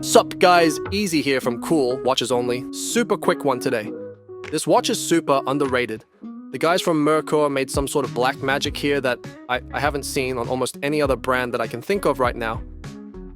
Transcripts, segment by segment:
Sup guys, Easy here from Cool, watches only. Super quick one today. This watch is super underrated. The guys from Merkur made some sort of black magic here that I haven't seen on almost any other brand that I can think of right now.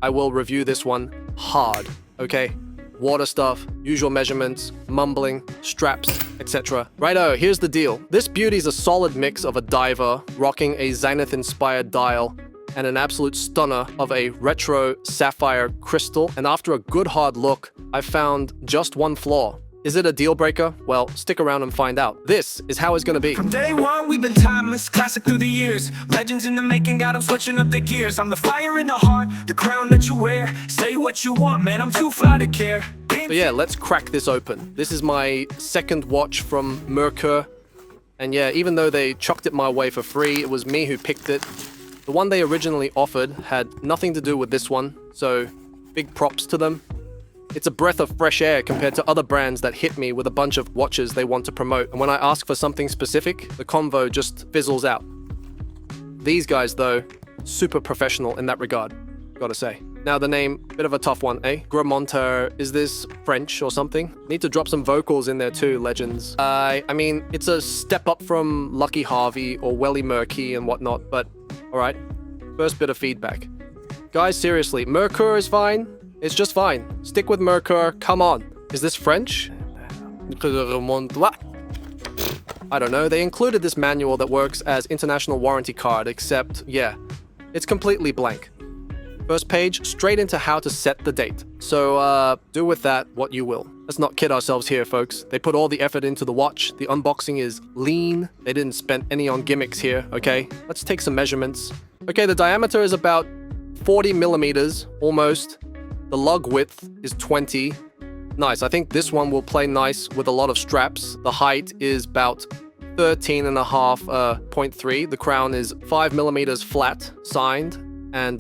I will review this one hard, okay? Water stuff, usual measurements, mumbling, straps, etc. Righto, here's the deal. This beauty's a solid mix of a diver rocking a Zenith-inspired dial and an absolute stunner of a retro sapphire crystal. And after a good hard look, I found just one flaw. Is it a deal breaker? Well, stick around and find out. This is how it's gonna be. From day one, we've been timeless, classic through the years. Legends in the making, got them switching up their gears. I'm the fire in the heart, the crown that you wear. Say what you want, man, I'm too fly to care. But yeah, let's crack this open. This is my second watch from Merkur. And yeah, even though they chucked it my way for free, it was me who picked it. The one they originally offered had nothing to do with this one, so big props to them. It's a breath of fresh air compared to other brands that hit me with a bunch of watches they want to promote, and when I ask for something specific, the convo just fizzles out. These guys, though, super professional in that regard, gotta say. Now the name, bit of a tough one, eh? Grmontre, is this French or something? Need to drop some vocals in there too, legends. I mean, it's a step up from Lucky Harvey or Welly Murky and whatnot, but alright. First bit of feedback. Guys, seriously, Merkur is fine. It's just fine. Stick with Merkur, come on. Is this French? I don't know, they included this manual that works as international warranty card, except, yeah, it's completely blank. First page, straight into how to set the date. So, do with that what you will. Let's not kid ourselves here, folks. They put all the effort into the watch. The unboxing is lean. They didn't spend any on gimmicks here, okay? Let's take some measurements. Okay, the diameter is about 40 millimeters, almost. The lug width is 20. Nice, I think this one will play nice with a lot of straps. The height is about 13.5.3. The crown is 5 millimeters flat, signed, and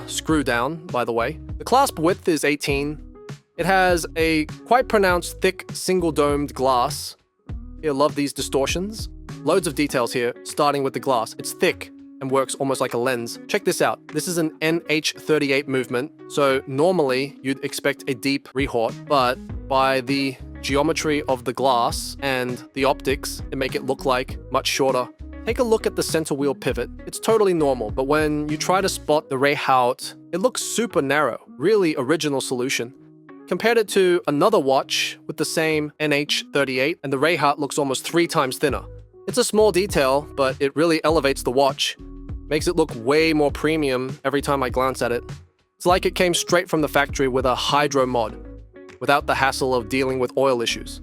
screw down, by the way. The clasp width is 18. It has a quite pronounced thick single-domed glass. Here, love these distortions. Loads of details here, starting with the glass. It's thick and works almost like a lens. Check this out. This is an NH38 movement, so normally you'd expect a deep retort, but by the geometry of the glass and the optics, it make it look like much shorter. Take a look at the center wheel pivot. It's totally normal, but when you try to spot the rehaut, it looks super narrow. Really original solution. Compared it to another watch with the same NH38, and the rehaut looks almost 3 times thinner. It's a small detail, but it really elevates the watch. Makes it look way more premium every time I glance at it. It's like it came straight from the factory with a hydro mod, without the hassle of dealing with oil issues.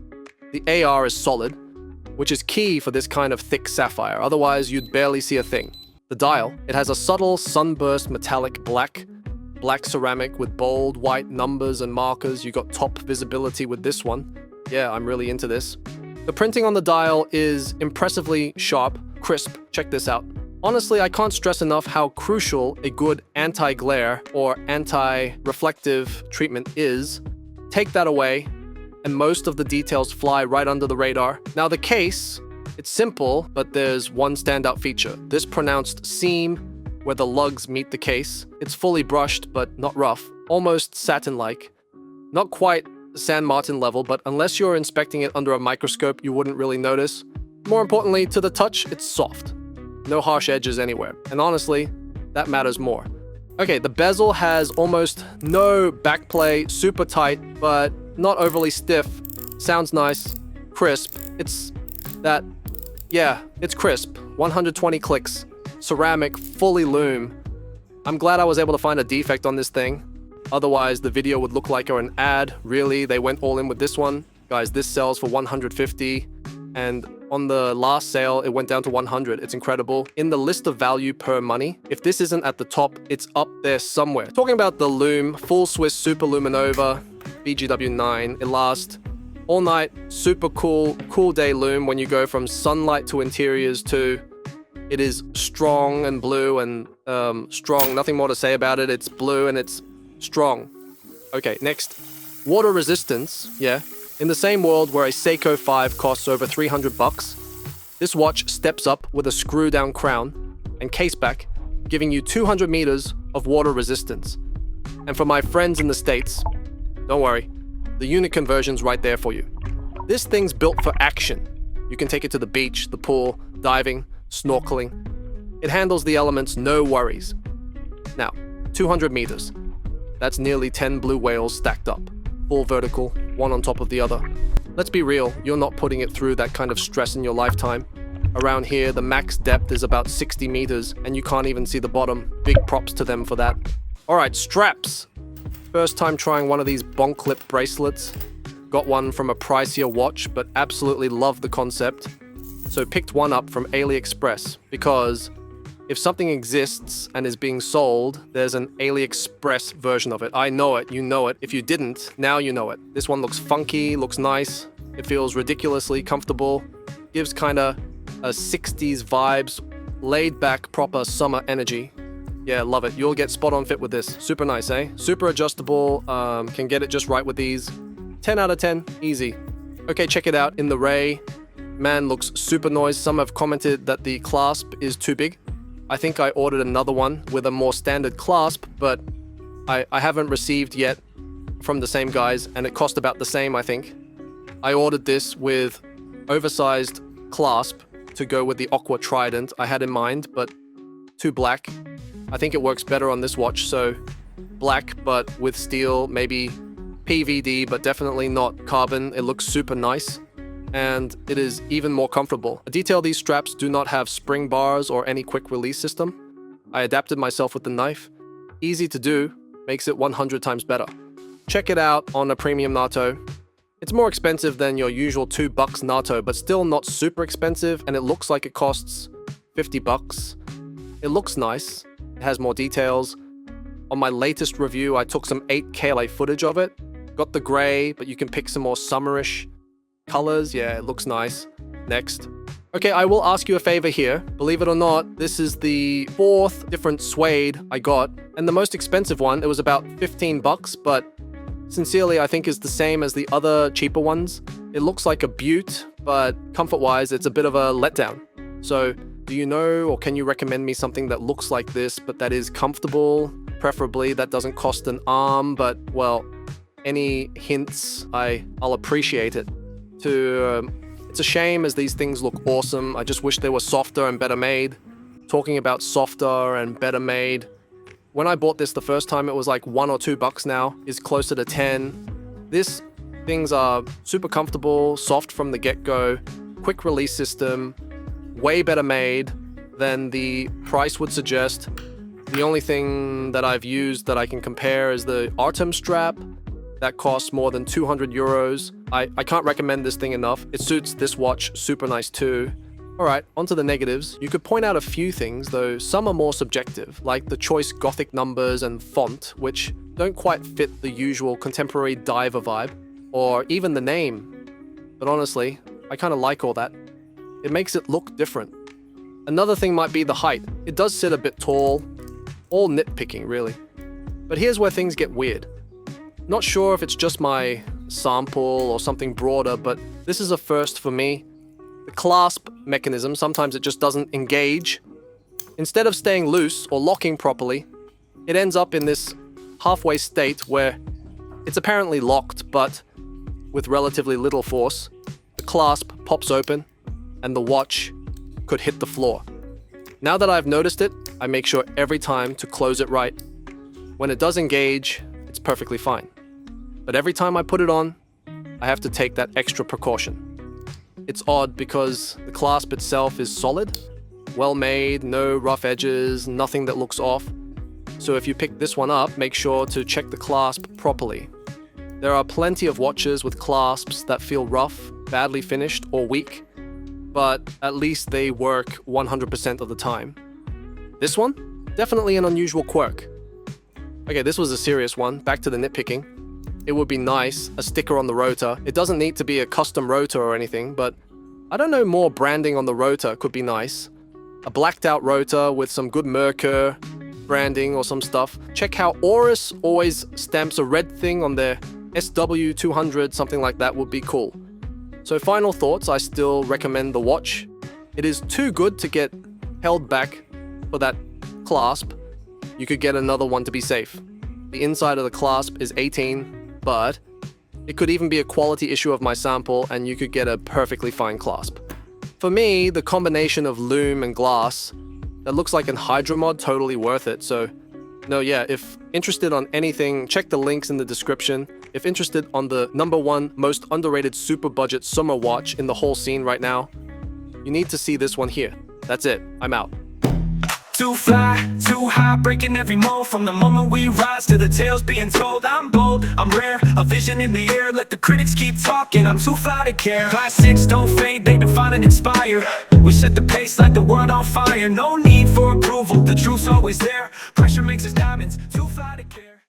The AR is solid, which is key for this kind of thick sapphire, otherwise you'd barely see a thing. The dial, it has a subtle sunburst metallic black ceramic with bold white numbers and markers. You got top visibility with this one. Yeah, I'm really into this. The printing on the dial is impressively sharp, crisp. Check this out. Honestly, I can't stress enough how crucial a good anti-glare or anti-reflective treatment is. Take that away, and most of the details fly right under the radar. Now the case, it's simple, but there's one standout feature. This pronounced seam where the lugs meet the case. It's fully brushed, but not rough. Almost satin-like. Not quite San Martin level, but unless you're inspecting it under a microscope, you wouldn't really notice. More importantly, to the touch, it's soft. No harsh edges anywhere. And honestly, that matters more. Okay, the bezel has almost no backplay, super tight, but not overly stiff. Sounds nice, crisp. It's that, yeah, it's crisp. 120 clicks. Ceramic, fully LUME. I'm glad I was able to find a defect on this thing. Otherwise, the video would look like an ad. Really, they went all in with this one. Guys, this sells for 150, and on the last sale, it went down to 100. It's incredible. In the list of value per money, if this isn't at the top, it's up there somewhere. Talking about the LUME, full Swiss Super Luminova, BGW9. It lasts all night, super cool day LUME when you go from sunlight to interiors to... It is strong and blue and strong. Nothing more to say about it. It's blue and it's strong. Okay, next. Water resistance, yeah. In the same world where a Seiko 5 costs over 300 bucks, this watch steps up with a screw-down crown and case back, giving you 200 meters of water resistance. And for my friends in the States, Don't worry, the unit conversion's right there for you. This thing's built for action. You can take it to the beach, the pool, diving, snorkeling. It handles the elements, no worries. Now, 200 meters. That's nearly 10 blue whales stacked up, full vertical, one on top of the other. Let's be real, you're not putting it through that kind of stress in your lifetime. Around here, the max depth is about 60 meters, and you can't even see the bottom. Big props to them for that. Alright, straps. First time trying one of these Bonklip bracelets. Got one from a pricier watch, but absolutely love the concept. So picked one up from AliExpress, because if something exists and is being sold, there's an AliExpress version of it. I know it, you know it. If you didn't, now you know it. This one looks funky, looks nice. It feels ridiculously comfortable. Gives kinda a 60s vibes, laid back, proper summer energy. Yeah, love it. You'll get spot on fit with this. Super nice, eh? Super adjustable, can get it just right with these. 10 out of 10, easy. Okay, check it out in the Ray. Man, looks super nice. Some have commented that the clasp is too big. I think I ordered another one with a more standard clasp, but I haven't received yet from the same guys, and it cost about the same, I think. I ordered this with oversized clasp to go with the Aqua Trident I had in mind, but too black. I think it works better on this watch, so black but with steel, maybe PVD, but definitely not carbon. It looks super nice, and it is even more comfortable. A detail, these straps do not have spring bars or any quick release system. I adapted myself with the knife. Easy to do, makes it 100 times better. Check it out on a premium NATO. It's more expensive than your usual $2 NATO, but still not super expensive, and it looks like it costs $50. It looks nice. It has more details. On my latest review, I took some 8K LA footage of it. Got the gray, but you can pick some more summerish colors. Yeah, it looks nice. Next. Okay, I will ask you a favor here. Believe it or not, this is the 4th different Suede I got, and the most expensive one, it was about $15, but sincerely, I think is the same as the other cheaper ones. It looks like a beaut, but comfort-wise, it's a bit of a letdown. So, do you know, or can you recommend me something that looks like this, but that is comfortable? Preferably, that doesn't cost an arm, but, well, any hints, I'll appreciate it. It's a shame as these things look awesome. I just wish they were softer and better made. Talking about softer and better made, when I bought this the first time, it was like $1 or $2 now. It's closer to 10. These things are super comfortable, soft from the get-go, quick release system, way better made than the price would suggest. The only thing that I've used that I can compare is the Artem strap. That costs more than 200 euros. I can't recommend this thing enough. It suits this watch super nice too. Alright, onto the negatives. You could point out a few things, though some are more subjective, like the choice Gothic numbers and font, which don't quite fit the usual contemporary diver vibe, or even the name. But honestly, I kinda like all that. It makes it look different. Another thing might be the height. It does sit a bit tall. All nitpicking, really. But here's where things get weird. Not sure if it's just my sample or something broader, but this is a first for me. The clasp mechanism, sometimes it just doesn't engage. Instead of staying loose or locking properly, it ends up in this halfway state where it's apparently locked, but with relatively little force. The clasp pops open, and the watch could hit the floor. Now that I've noticed it, I make sure every time to close it right. When it does engage, it's perfectly fine. But every time I put it on, I have to take that extra precaution. It's odd because the clasp itself is solid, well made, no rough edges, nothing that looks off. So if you pick this one up, make sure to check the clasp properly. There are plenty of watches with clasps that feel rough, badly finished, or weak, but at least they work 100% of the time. This one? Definitely an unusual quirk. Okay, this was a serious one. Back to the nitpicking. It would be nice, a sticker on the rotor. It doesn't need to be a custom rotor or anything, but I don't know, more branding on the rotor could be nice. A blacked out rotor with some good Merkur branding or some stuff. Check how Oris always stamps a red thing on their SW200, something like that would be cool. So final thoughts, I still recommend the watch. It is too good to get held back for that clasp. You could get another one to be safe. The inside of the clasp is 18. but it could even be a quality issue of my sample and you could get a perfectly fine clasp. For me, the combination of LUME and glass that looks like an Hydra mod, totally worth it. So no, yeah, if interested on anything, check the links in the description. If interested on the #1 most underrated super budget summer watch in the whole scene right now, you need to see this one here. That's it, I'm out. Too fly, too high, breaking every mold. From the moment we rise to the tales being told. I'm bold, I'm rare, a vision in the air. Let the critics keep talking, I'm too fly to care. Classics don't fade, they define and inspire. We set the pace like the world on fire. No need for approval, the truth's always there. Pressure makes us diamonds, too fly to care.